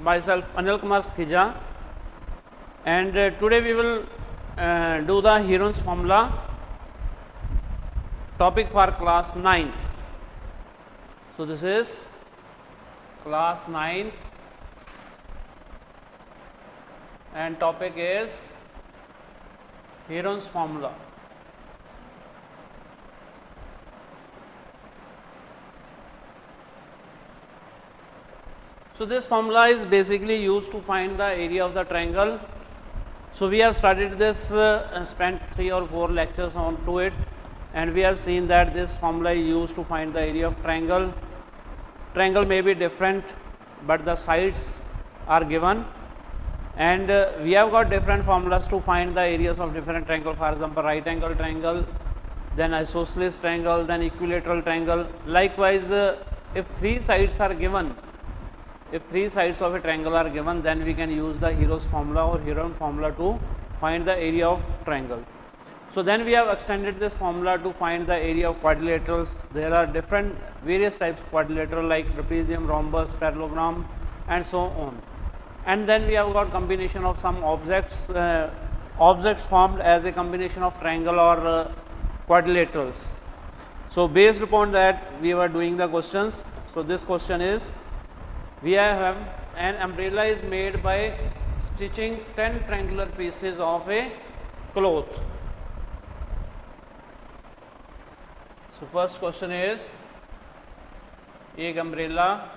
myself Anil Kumar Khija, and today we will do the Heron's formula, topic for class 9th. So this is class 9th and topic is Heron's formula. So this formula is basically used to find the area of the triangle. So we have studied this, spent 3 or 4 lectures on to it, and we have seen that this formula is used to find the area of triangle. Triangle may be different, but the sides are given, and we have got different formulas to find the areas of different triangle. For example, right angle triangle, then isosceles triangle, then equilateral triangle. Likewise, if 3 sides are given, if 3 sides of a triangle are given, then we can use the Heron's formula or Heron formula to find the area of triangle. So then we have extended this formula to find the area of quadrilaterals. There are different various types of quadrilateral like trapezium, rhombus, parallelogram, and so on. And then we have got combination of some objects, objects formed as a combination of triangle or quadrilaterals. So based upon that, we were doing the questions. So this question is, we have an umbrella is made by stitching 10 triangular pieces of a cloth. So first question is, एक umbrella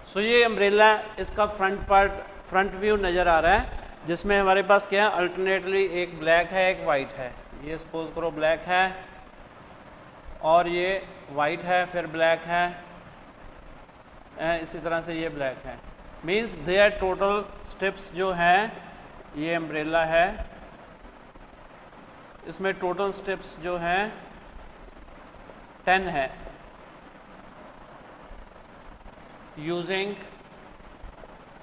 सो ये umbrella, इसका front part, front view नज़र आ रहा है, जिसमें हमारे पास क्या है, अल्टरनेटली एक ब्लैक है एक वाइट है. ये सपोज करो ब्लैक है और ये वाइट है, फिर ब्लैक है, इसी तरह से ये ब्लैक है. मीन्स देयर टोटल स्टेप्स जो हैं, ये अम्ब्रेला है, इसमें टोटल स्टेप्स जो हैं 10 है. Using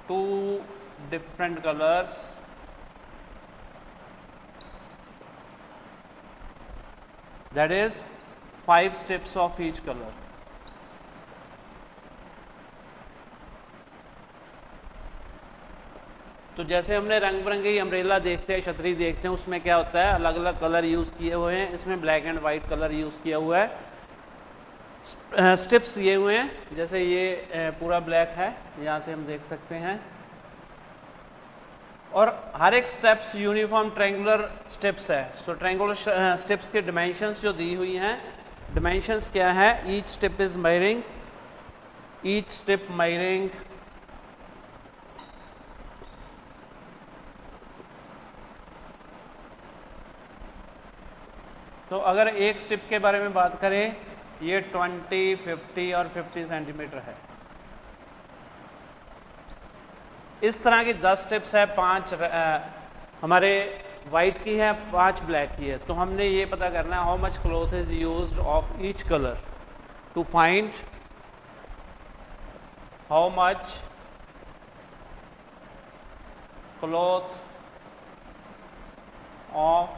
2 different colors, that is 5 steps of each color. तो जैसे हमने रंग बिरंगी अम्ब्रेला देखते हैं, छतरी देखते हैं, उसमें क्या होता है, अलग अलग कलर यूज़ किए हुए हैं. इसमें black and white colour use किया हुआ है. स्टेप्स ये हुए हैं, जैसे ये पूरा ब्लैक है, यहाँ से हम देख सकते हैं, और हर एक स्टेप्स यूनिफॉर्म ट्रायंगुलर स्टेप्स है. सो ट्रायंगुलर स्टेप्स के डिमेंशंस जो दी हुई हैं, डिमेंशंस क्या है, each step is measuring, each step measuring तो अगर एक स्टेप के बारे में बात करें, ये 20, 50 और 50 सेंटीमीटर है. इस तरह की 10 स्टेप्स है, 5 हमारे वाइट की है, 5 ब्लैक की है. तो हमने ये पता करना है how much cloth is used of each colour to find how much cloth of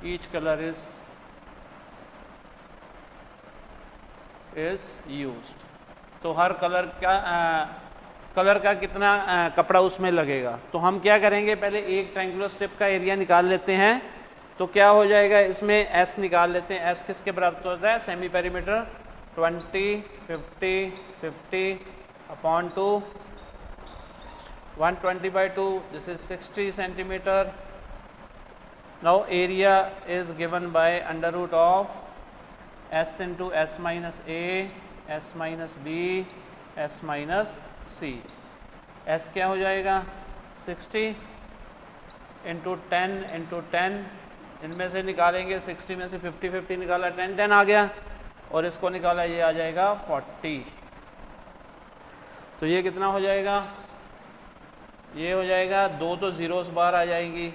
each colour is used. तो हर कलर का कितना कपड़ा उसमें लगेगा. तो हम क्या करेंगे, पहले एक ट्रायंगुलर स्टेप का एरिया निकाल लेते हैं. तो क्या हो जाएगा, इसमें एस निकाल लेते हैं. एस किसके बराबर होता है, semi perimeter. 20, 50, 50 upon 2, 120/2, this is 60 centimetre. Now area is given by under root of S into S minus A, S minus B, S minus C. S क्या हो जाएगा, 60 इंटू 10 इंटू 10. इनमें से निकालेंगे, 60 में से 50 50 निकाला, 10 10 आ गया, और इसको निकाला, ये आ जाएगा 40. तो ये कितना हो जाएगा, ये हो जाएगा 2 तो जीरोस बाहर आ जाएंगी.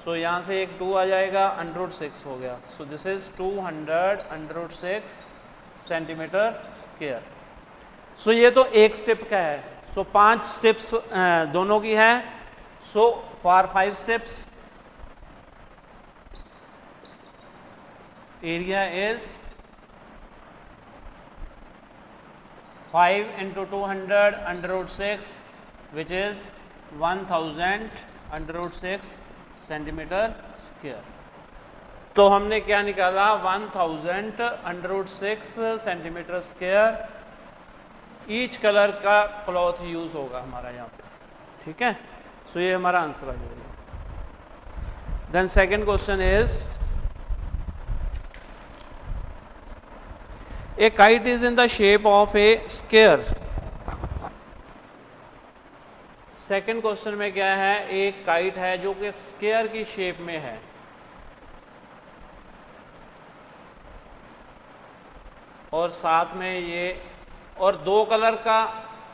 सो यहाँ से एक 2 आ जाएगा, √6 हो गया. So this is 200 √6 centimetre square. So ये तो एक स्टेप का है, सो 5 स्टेप्स दोनों की है। So for 5 steps area is 5 into 200 under root 6 which is 1000 under root 6 centimetre square. तो हमने क्या निकाला, 1000 under root 6 centimetre square each colour का क्लॉथ यूज होगा हमारा यहाँ पे, ठीक है। सो ये हमारा आंसर आ जाएगा। Then second question is a kite is in the shape of a square. Second question में क्या है, एक काइट है जो कि स्क्वायर की शेप में है, और साथ में ये, और 2 कलर का,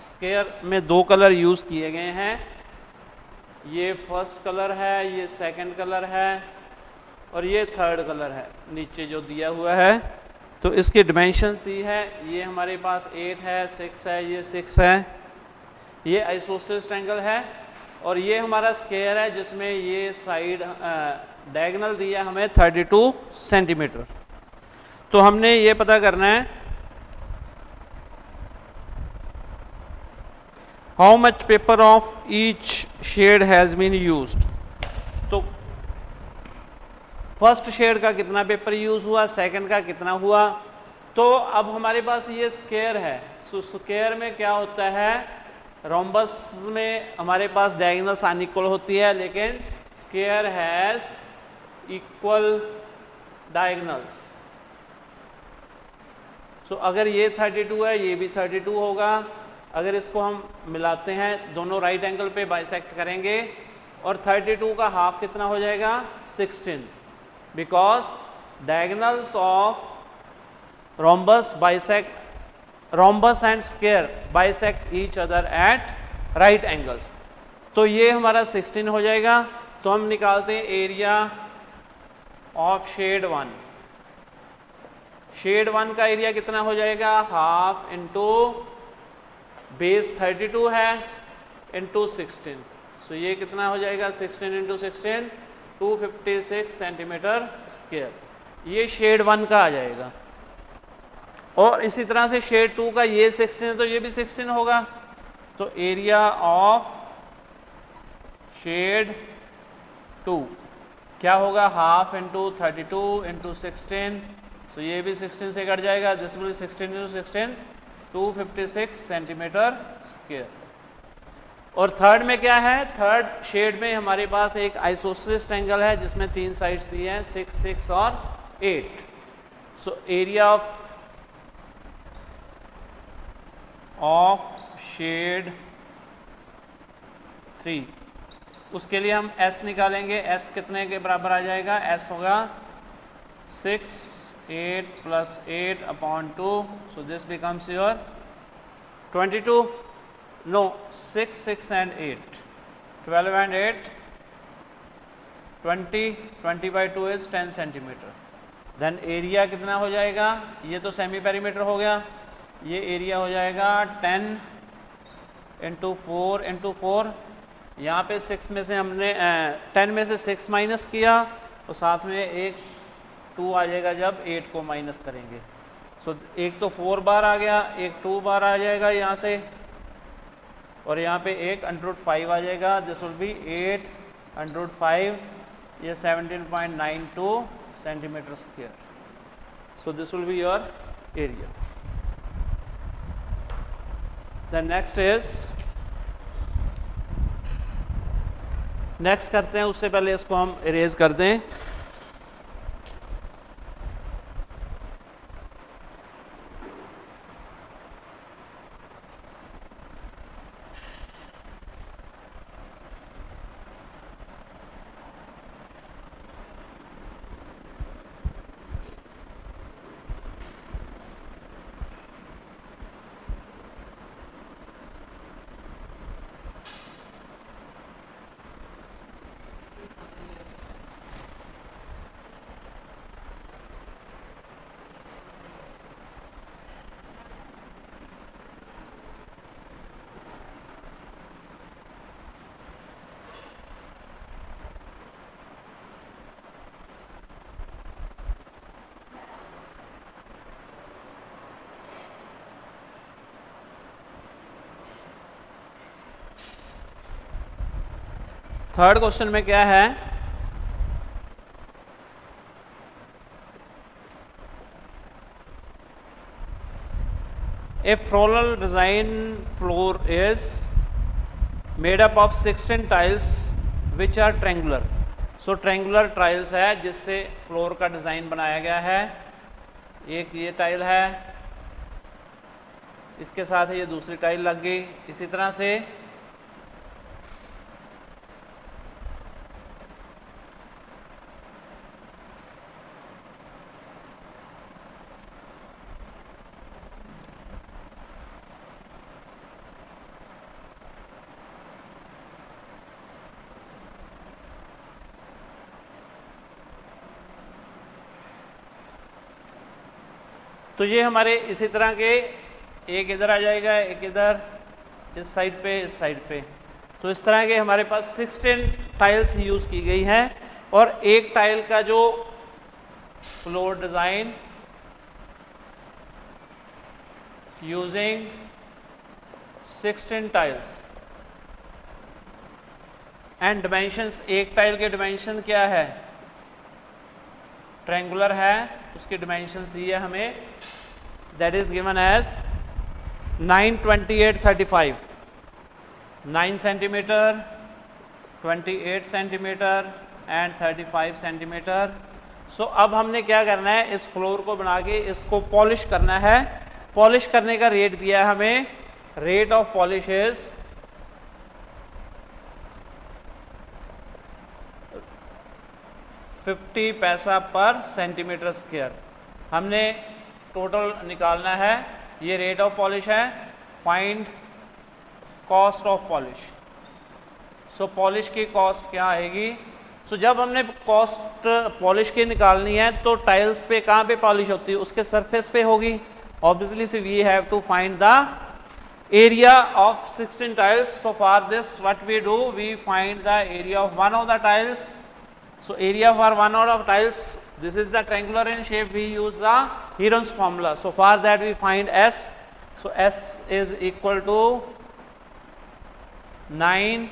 स्क्वायर में 2 कलर यूज किए गए हैं। ये फर्स्ट कलर है, ये सेकंड कलर है, और ये थर्ड कलर है नीचे जो दिया हुआ है। तो इसकी डिमेंशंस दी है, ये हमारे पास 8 है, 6 है, ये 6 है, ये आइसोसेलेस ट्रायंगल है, और ये हमारा स्क्वायर है जिसमें ये साइड डायगोनल दिया हमें 32 सेंटीमीटर। तो हमने ये पता करना है how much paper of each shade has been used. तो फर्स्ट शेड का कितना पेपर यूज हुआ, सेकंड का कितना हुआ। तो अब हमारे पास ये स्क्वायर है, सो स्क्वायर में क्या होता है, रोम्बस में हमारे पास डायगोनल्स अनइक्वल होती है, लेकिन स्क्वायर हैज इक्वल डायगोनल्स। सो अगर ये 32 है, ये भी 32 होगा। अगर इसको हम मिलाते हैं, दोनों राइट एंगल पे बाइसेक्ट करेंगे, और 32 का हाफ कितना हो जाएगा, 16, because diagonals of rhombus bisect, rhombus and square bisect each other at right angles. तो ये हमारा 16 हो जाएगा। तो हम निकालते हैं एरिया ऑफ शेड 1। शेड 1 का एरिया कितना हो जाएगा, हाफ इंटू बेस 32 है इंटू 16। सो ये कितना हो जाएगा, 16 इंटू 16 256 सेंटीमीटर स्क्वायर। ये शेड 1 का आ जाएगा। और इसी तरह से शेड 2 का ये 16 है तो ये भी 16 होगा। तो एरिया ऑफ शेड 2 क्या होगा, हाफ इंटू 32 इंटू 16। सो ये भी 16 से कट जाएगा, this will 16 into 16 256 centimetre square. और थर्ड में क्या है, थर्ड शेड में हमारे पास एक आइसोसेलेस ट्रायंगल है जिसमें 3 साइड्स दी हैं, 6, 6 और 8। सो एरिया ऑफ शेड 3, उसके लिए हम S निकालेंगे। S कितने के बराबर आ जाएगा, S होगा 6, 8 + 8 upon 2। So this becomes your 22, no 6, 6 and 8, 12 and 8 20, 20/2 is 10 centimetre. Then area कितना हो जाएगा, ये तो सेमी पेरीमीटर हो गया, ये एरिया हो जाएगा 10 इंटू 4 इंटू 4। यहाँ पे 6 में से हमने 10 में से 6 माइनस किया, और साथ में एक 2 आ जाएगा जब 8 को माइनस करेंगे। सो एक तो 4 बार आ गया, एक 2 बार आ जाएगा यहाँ से, और यहाँ पे एक √5 आ जाएगा, दिस विल बी 8 √5, ये 17.92 centimetre square. So this will be your area. The next करते हैं, उससे पहले इसको हम इरेज कर दें। थर्ड क्वेश्चन में क्या है, a floral design floor is made up of 16 tiles which are triangular. So triangular tiles है जिससे फ्लोर का डिज़ाइन बनाया गया है. एक ये टाइल है, इसके साथ ये दूसरी टाइल लग गई. इसी तरह से तो ये हमारे इसी तरह के एक इधर आ जाएगा, एक इधर, इस साइड पे, इस साइड पे. तो इस तरह के हमारे पास 16 टाइल्स यूज़ की गई हैं. और एक टाइल का जो floor design using 16 tiles and dimensions. एक टाइल के डिमेंशन क्या है, ट्रायंगुलर है, उसके डिमेंशंस दिए हमें, that is given as 9, 28, 35. 9 centimetre, 28 centimetre and 35 centimetre. So अब हमने क्या करना है, इस फ्लोर को बना के इसको पॉलिश करना है. पॉलिश करने का रेट दिया है हमें, रेट ऑफ पॉलिश इज 50 पैसा पर सेंटीमीटर स्क्वायर. हमने टोटल निकालना है. ये रेट ऑफ पॉलिश है. Find cost of polish. So polish की कॉस्ट क्या आएगी. सो जब हमने कॉस्ट पॉलिश की निकालनी है तो टाइल्स पे कहाँ पे पॉलिश होती है, उसके सरफेस पे होगी. ऑब्वियसली से we have to find the area of 16 tiles. So for this what we do, we find the area of one of the tiles. So area for one of tiles, this is the triangular in shape, we use the Heron's formula. So for that we find S. So S is equal to 9,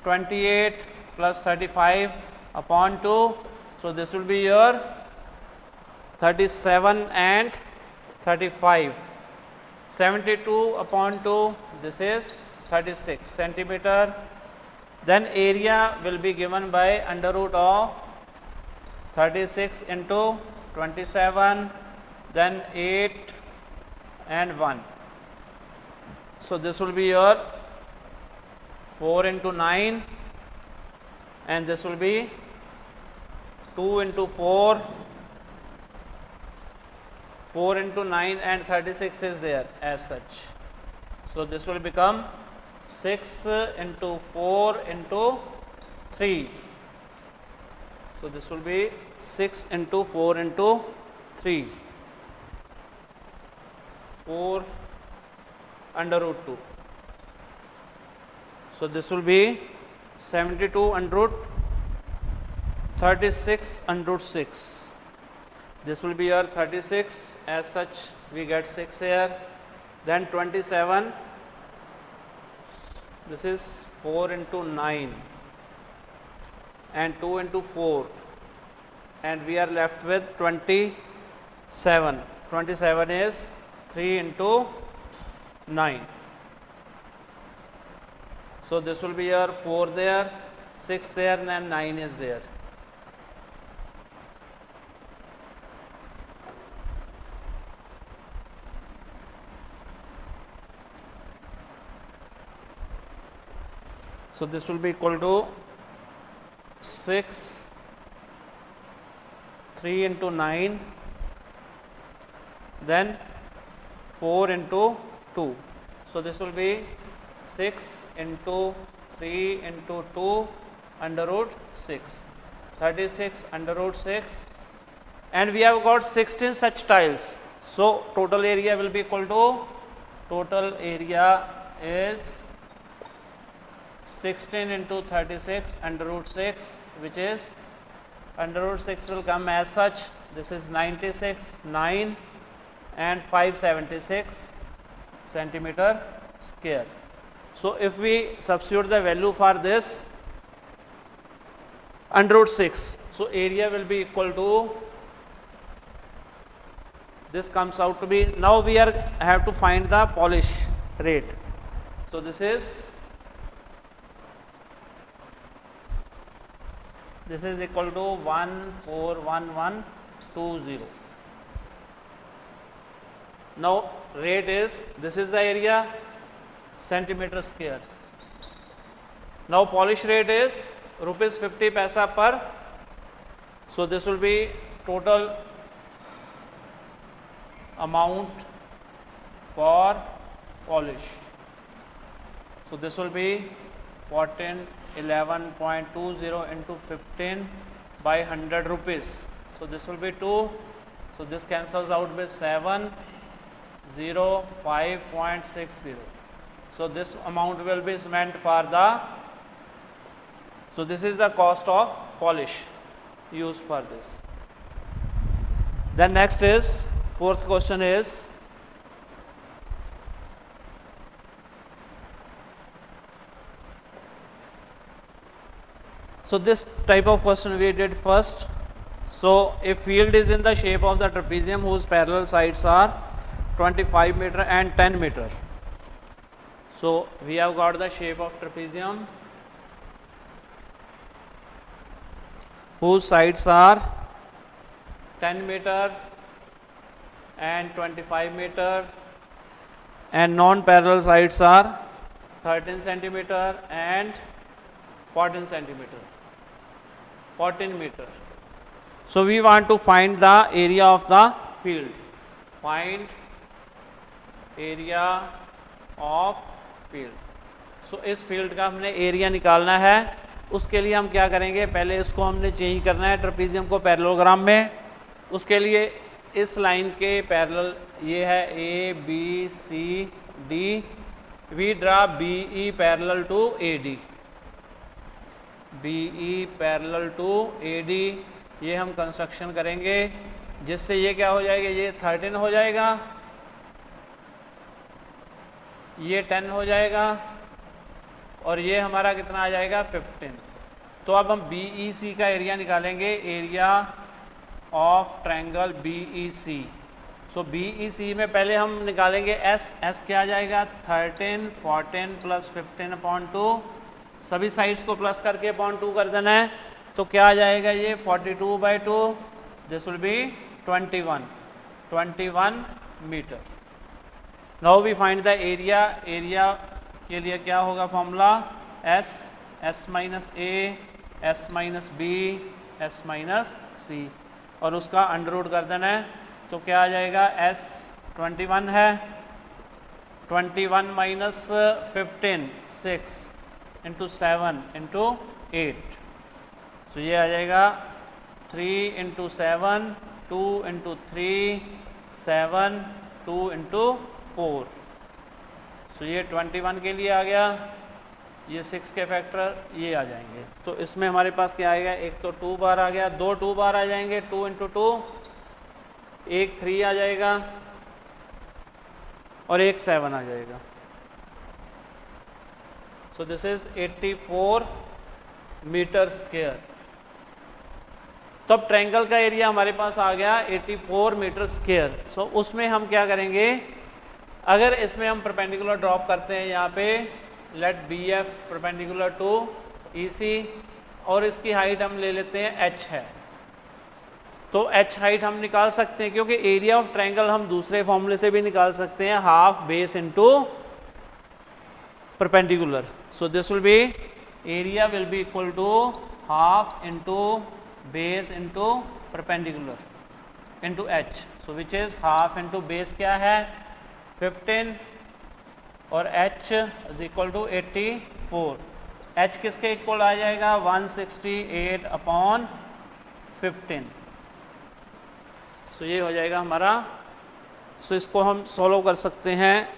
28 plus 35 upon 2. So this will be your 37 and 35. 72 upon 2, this is 36 centimeter. Then area will be given by under root of 36 into 27, then 8 and 1. So this will be your 4 into 9 and this will be 2 into 4. 4 into 9 and 36 is there as such. So this will become 6 into 4 into 3. So this will be 6 into 4 into 3. 4 under root 2. So this will be 72 under root 36 under root 6. This will be your 36 as such, we get 6 here. Then 27, this is 4 into 9 and 2 into 4 and we are left with 27. 27 is 3 into 9. So this will be your 4 there, 6 there and 9 is there. So this will be equal to 6, 3 into 9, then 4 into 2. So this will be 6 into 3 into 2 under root 6, 36 under root 6, and we have got 16 such tiles. So total area will be equal to, total area is 16 into 36 under root 6, which is under root 6 will come as such. This is 96, 9 and 576 centimeter square. So if we substitute the value for this, under root 6. So area will be equal to, this comes out to be, now we have to find the polish rate. So this is equal to 141120. Now rate is, this is the area, centimeter square. Now polish rate is rupees 50 paisa per. So this will be total amount for polish. So this will be 1411.20 into 15 by 100 rupees. So this will be 2. So this cancels out with 705.60. So this amount will be spent for the, so this is the cost of polish used for this. Then next is, fourth question is, so this type of question we did first. So a field is in the shape of the trapezium whose parallel sides are 25 meter and 10 meter. So we have got the shape of trapezium whose sides are 10 meter and 25 meter, and non-parallel sides are 13 centimeter and 14 centimeter, 14 meter. So we want to find the area of the field. Find area of field. So इस field का हमने area निकालना है. उसके लिए हम क्या करेंगे, पहले इसको हमने चेंज करना है ट्रेपेजियम को पैरेललोग्राम में. उसके लिए इस लाइन के पैरेलल ये है A B C D, we draw B E parallel to A D, B E parallel to A D. ये हम कंस्ट्रक्शन करेंगे जिससे ये क्या हो जाएगा, ये 13 हो जाएगा, ये 10 हो जाएगा और ये हमारा कितना आ जाएगा 15. तो अब हम बी ई सी का एरिया निकालेंगे, area of triangle B E C. So B E C में पहले हम निकालेंगे एस. एस क्या आ जाएगा 13, 14 प्लस 15 अपॉन 2. सभी साइड्स को प्लस करके अपॉन 2 कर देना है. तो क्या आ जाएगा ये 42/2. This will be 21 metre. Now we find the area. Area के लिए क्या होगा formula, S, S minus A, S minus B, S minus C, और उसका अंडर रूट कर देना है. तो क्या आ जाएगा, एस 21 है, 21 माइनस 15 6 इंटू 7 इंटू 8. सो ये आ जाएगा 3 इंटू 7, 2 इंटू 3, 7, 2 इंटू 4. सो ये 21 के लिए आ गया. ये 6 के फैक्टर ये आ जाएंगे. तो इसमें हमारे पास क्या आएगा, एक तो 2 बार आ गया, 2 2 बार आ जाएंगे, 2 इंटू 2, एक 3 आ जाएगा और एक 7 आ जाएगा. So this is 84 metre square. तो अब ट्रायंगल का एरिया हमारे पास आ गया 84 मीटर स्क्वायर. सो उसमें हम क्या करेंगे, अगर इसमें हम परपेंडिकुलर ड्रॉप करते हैं यहाँ पे, let B F perpendicular to E C, और इसकी हाइट हम ले लेते हैं एच है. तो एच हाइट हम निकाल सकते हैं क्योंकि एरिया ऑफ ट्रायंगल हम दूसरे फॉर्मूले से भी निकाल सकते हैं, half base into perpendicular. So this will be, area will be equal to half into base into perpendicular into H. So which is half into base क्या है 15 और h is equal to 84. h किसके equal आ जाएगा 168 upon 15. सो ये हो जाएगा हमारा. सो इसको हम सॉल्व कर सकते हैं.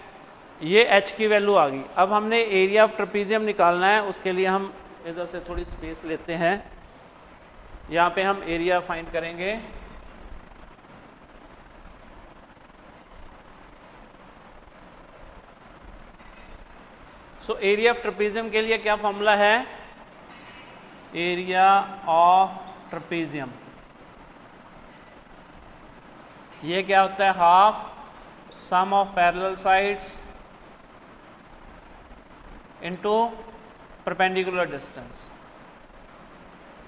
ये h की वैल्यू आ गई. अब हमने एरिया ऑफ ट्रेपेजियम निकालना है. उसके लिए हम इधर से थोड़ी स्पेस लेते हैं. यहाँ पे हम एरिया फाइंड करेंगे. सो एरिया ऑफ ट्रेपेजियम के लिए क्या फॉर्मूला है, एरिया ऑफ ट्रेपेजियम। ये क्या होता है? Half sum of parallel sides into perpendicular distance.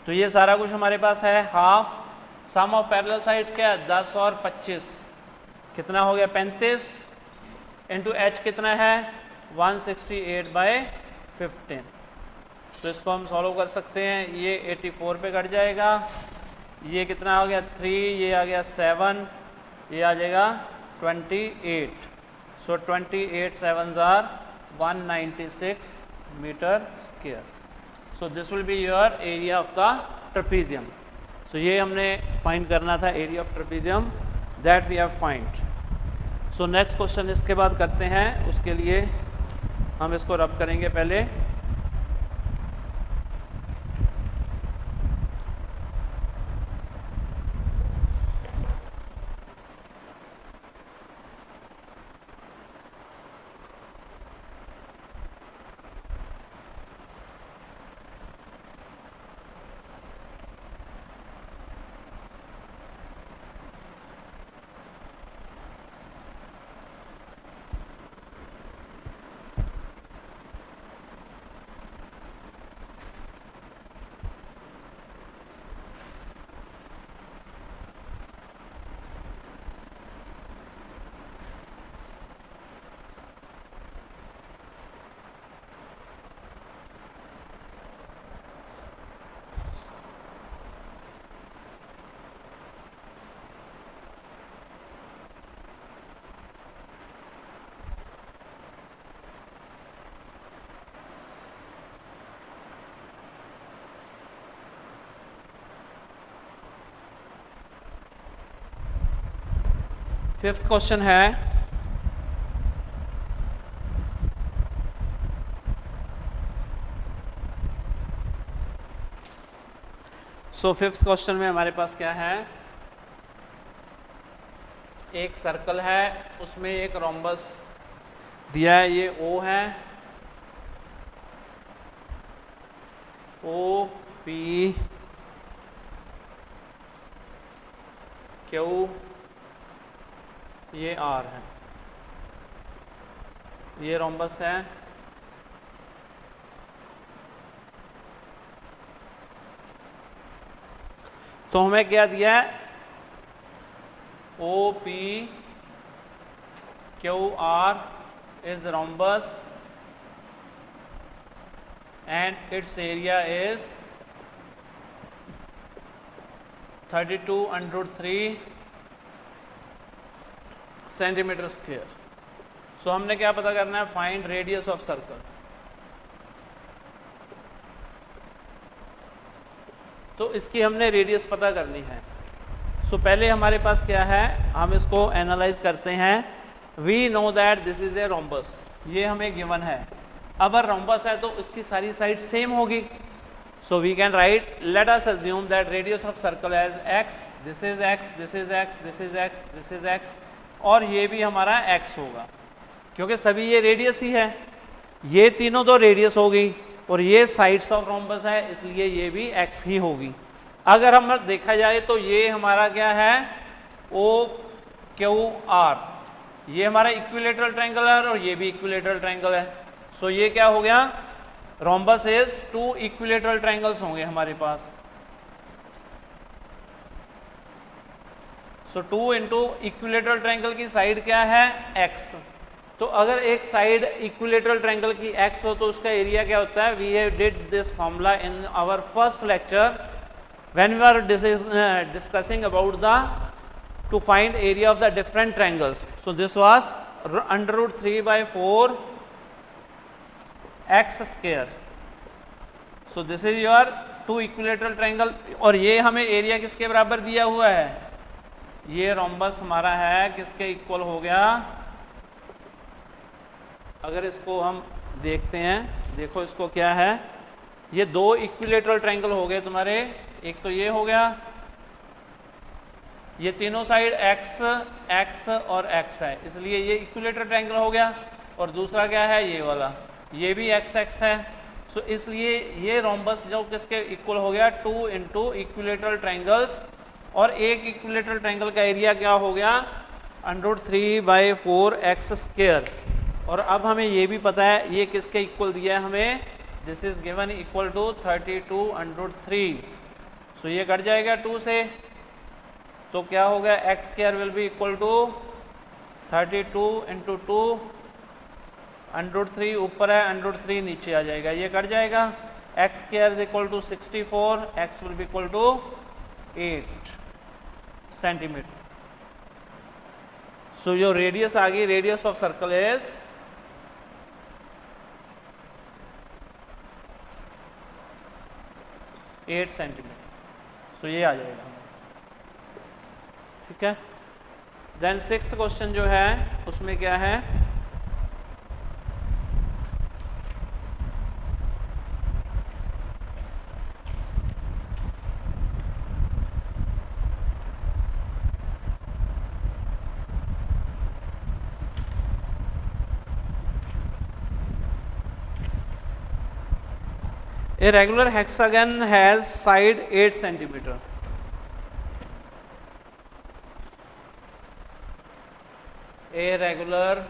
तो ये सारा कुछ हमारे पास है। Half sum of parallel sides क्या है? 10 और 25 कितना हो गया? 35 इंटू एच कितना है? 168/15। तो इसको हम सॉल्व कर सकते हैं। ये 84 पे कट जाएगा। ये कितना हो गया? 3, ये आ गया 7, ये आ जाएगा 28। So 28 7s are 196 metre square. So this will be your area of the trapezium. So ये हमने फाइंड करना था, area of trapezium, that we have find. So next question इसके बाद करते हैं। उसके लिए हम इसको रब करेंगे पहले। फिफ्थ क्वेश्चन है, फिफ्थ क्वेश्चन में हमारे पास क्या है? एक सर्कल है, उसमें एक रोम्बस दिया है, ये O है, O P Q, ये R है, ये रोम्बस है। तो हमें क्या दिया है? O P Q R is rhombus and its area is 32√3 centimetre square. So हमने क्या पता करना है? Find radius of circle. तो इसकी हमने रेडियस पता करनी है। सो पहले हमारे पास क्या है, हम इसको एनालाइज करते हैं। We know that this is a rhombus, ये हमें गिवन है। अगर रोम्बस है तो इसकी सारी साइड सेम होगी। So we can write, let us assume that radius of circle as X, this is X, this is X, this is X, this is X, और ये भी हमारा एक्स होगा, क्योंकि सभी ये रेडियस ही है। ये तीनों तो रेडियस होगी और ये साइड्स ऑफ रोम्बस है, इसलिए ये भी एक्स ही होगी। अगर हम देखा जाए तो ये हमारा क्या है? ओ क्यू आर, ये हमारा इक्विलेटरल ट्रायंगल है और ये भी इक्विलेटरल ट्रायंगल है। सो ये क्या हो गया? रोम्बस इज 2 इक्विलेटरल ट्रायंगल्स होंगे हमारे पास। सो 2 इंटू इक्विलेटरल ट्रायंगल की साइड क्या है? एक्स। तो अगर एक साइड इक्विलेटरल ट्रायंगल की एक्स हो तो उसका एरिया क्या होता है? We have did this formula in our first lecture when we are discussing about the to find area of the different triangles. So this was √3/4 x square. So this is your 2 equilateral triangle, और ये हमें area किसके बराबर दिया हुआ है? ये rhombus हमारा है किसके इक्वल हो गया? अगर इसको हम देखते हैं, देखो इसको क्या है, ये 2 इक्विलेटरल ट्रायंगल हो गए तुम्हारे। एक तो ये हो गया, ये तीनों साइड एक्स एक्स और एक्स है, इसलिए ये इक्विलेटरल ट्रायंगल हो गया। और दूसरा क्या है? ये वाला, ये भी एक्स एक्स है। सो इसलिए ये रोम्बस जो किसके इक्वल हो गया, 2 इंटू इक्विलेटरल ट्राइंगल्स, और एक इक्विलेटरल ट्राइंगल का एरिया क्या हो गया, √3/4x²। और अब हमें ये भी पता है ये किसके इक्वल दिया है हमें, this is given equal to 32√3। So ये कट जाएगा 2 से, तो क्या हो गया, x² will be equal to 32 into 2 √3 ऊपर है, √3 नीचे आ जाएगा, ये कट जाएगा। x² is equal to 64, x will be equal to 8 centimetre. So जो रेडियस आ गई, radius of circle is 8 centimetre. So ये आ जाएगा, ठीक है। देन 6th क्वेश्चन जो है उसमें क्या है, A regular hexagon has side 8 centimeter. A regular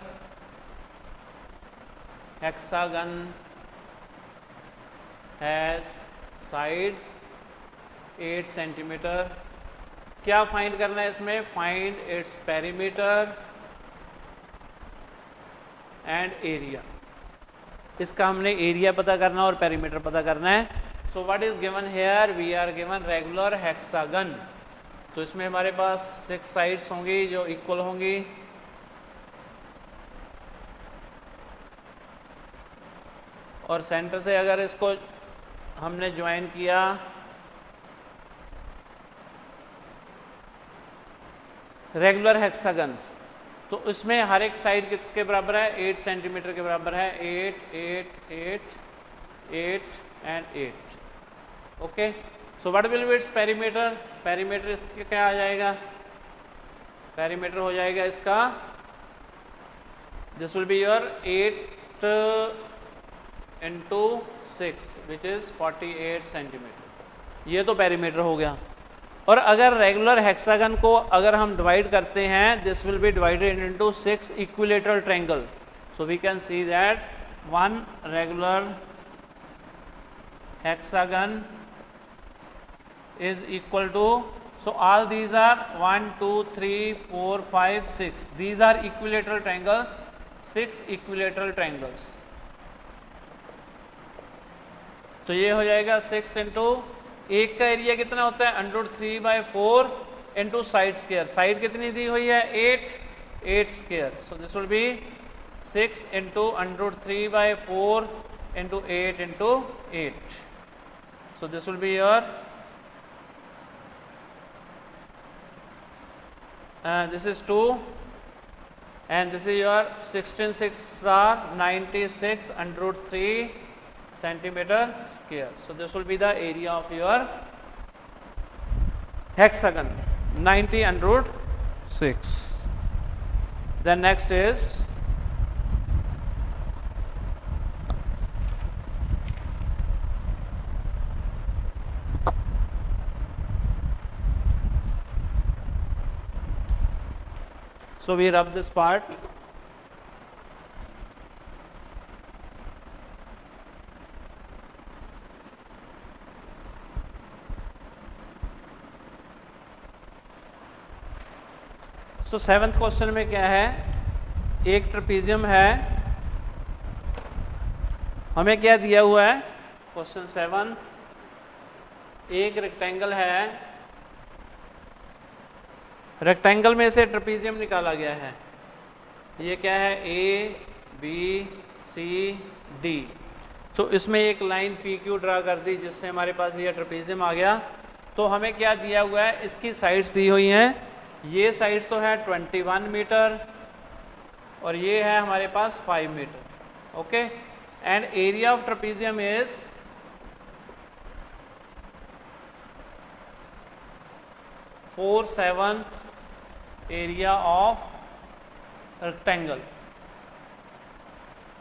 hexagon has side 8 centimeter. क्या फाइंड करना है इसमें, find its perimeter and area. इसका हमने एरिया पता करना और पेरीमीटर पता करना है। So what is given here, we are given regular hexagon. तो इसमें हमारे पास 6 साइड्स होंगी जो इक्वल होंगी, और सेंटर से अगर इसको हमने ज्वाइन किया रेगुलर हेक्सागन, तो इसमें हर एक साइड किसके बराबर है, 8 सेंटीमीटर के बराबर है, 8 8 8 8 and 8। Okay, so what will be its perimeter, perimeter इसके क्या आ जाएगा, पेरीमीटर हो जाएगा इसका, this will be your 8 into 6 which is 48 centimetre. ये तो पेरीमीटर हो गया। और अगर रेगुलर हेक्सागन को अगर हम डिवाइड करते हैं, this will be divided into 6 equilateral triangle. So we can see that one regular hexagon is equal to, so all these are 1 2 3 4 5 6, these are equilateral triangles, 6 equilateral triangles। तो ये हो जाएगा 6 into, एक का एरिया कितना होता है, √3/4 इंटू साइड स्क्वायर, साइड कितनी दी हुई है 8 square. So this will B 6 into √3/4 into 8 into 8। So this will be your this is 2 and this is your 16 6 are 96 √3 centimeter square. So this will be the area of your hexagon, 90 √6. Then next is so we rub this part, so 7th question में क्या है, एक trapezium है, हमें क्या दिया हुआ है, क्वेश्चन 7, एक रेक्टेंगल है, रेक्टेंगल में से ट्रेपेजियम निकाला गया है, ये क्या है A B C D। तो इसमें एक लाइन PQ ड्रा कर दी जिससे हमारे पास ये ट्रेपेजियम आ गया। तो हमें क्या दिया हुआ है, इसकी साइड्स दी हुई हैं, ये साइड्स तो है 21 मीटर और ये है हमारे पास 5 metre. Okay, and area of trapezium is 4/7 area of rectangle,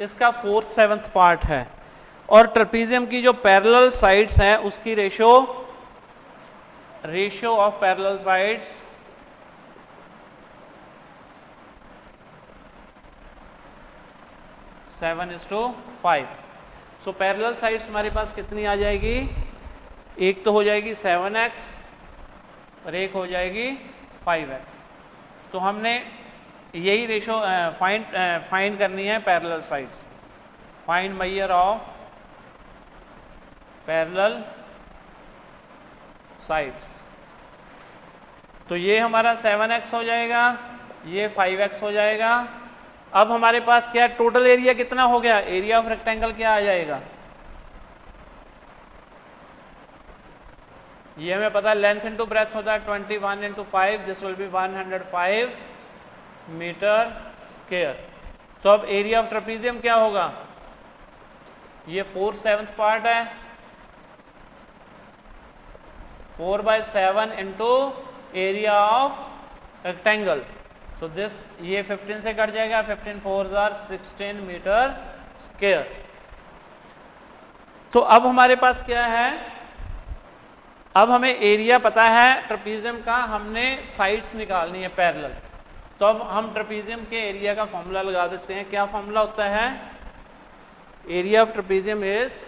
इसका 4/7 पार्ट है। और ट्रेपीजियम की जो पैरेलल साइड्स हैं उसकी ratio of parallel sides 7:5। So parallel sides हमारे पास कितनी आ जाएगी, एक तो हो जाएगी 7x और एक हो जाएगी 5x। तो हमने यही रेशो फाइंड करनी है parallel sides. Find measure of parallel sides. तो ये हमारा 7x हो जाएगा, ये 5x हो जाएगा। अब हमारे पास क्या टोटल एरिया कितना हो गया, एरिया ऑफ रेक्टेंगल क्या आ जाएगा, ये हमें पता है लेंथ इंटू ब्रेथ होता है 21 into 5, this will be 105 metre square. तो अब एरिया ऑफ ट्रेपीजियम क्या होगा, ये 4/7 पार्ट है, 4/7 into area of rectangle. So this ये 15 से कट जाएगा, 15 4s are 16 मीटर स्क्वायर। तो अब हमारे पास क्या है, अब हमें एरिया पता है ट्रेपीजियम का, हमने साइड्स निकालनी है पैरेलल। तो अब हम ट्रेपीजियम के एरिया का फॉर्मूला लगा देते हैं। क्या फॉर्मूला होता है, area of trapezium is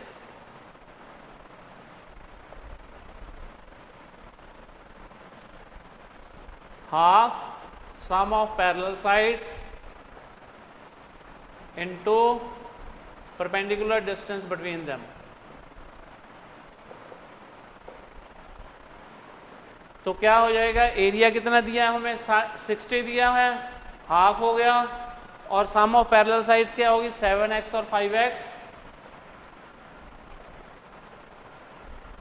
half sum of parallel sides into perpendicular distance between them। तो क्या हो जाएगा, एरिया कितना दिया है हमें 60 दिया है, हाफ हो गया, और सम ऑफ पैरेलल साइड्स क्या होगी 7x और 5x,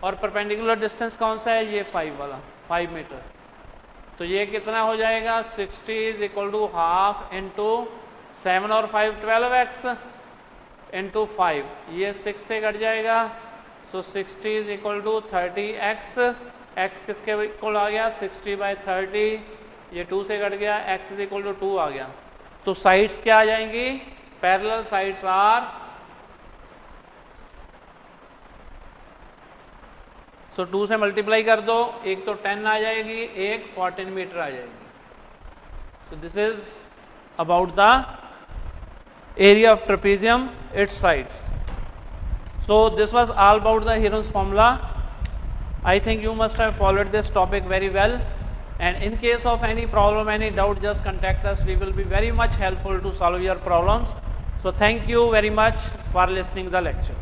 और परपेंडिकुलर डिस्टेंस कौन सा है, ये 5 वाला 5 मीटर। तो ये कितना हो जाएगा, 60 is equal to half into 7 और 5 12x इंटू 5, ये 6 से कट जाएगा। So 60 is equal to 30x, x किसके इक्वल आ गया 60/30, ये 2 से कट गया, x इज इक्वल टू 2 आ गया। तो साइड्स क्या आ जाएंगी, पैरेलल साइड्स आर, सो 2 से मल्टीप्लाई कर दो, एक तो 10 आ जाएगी, एक 14 मीटर आ जाएगी। सो this is about the area of trapezium, it's sides. So this was all about the Heron's formula. I think you must have followed this topic very well, and in case of any problem, any doubt, just contact us. We will be very much helpful to solve your problems. So thank you very much for listening the lecture.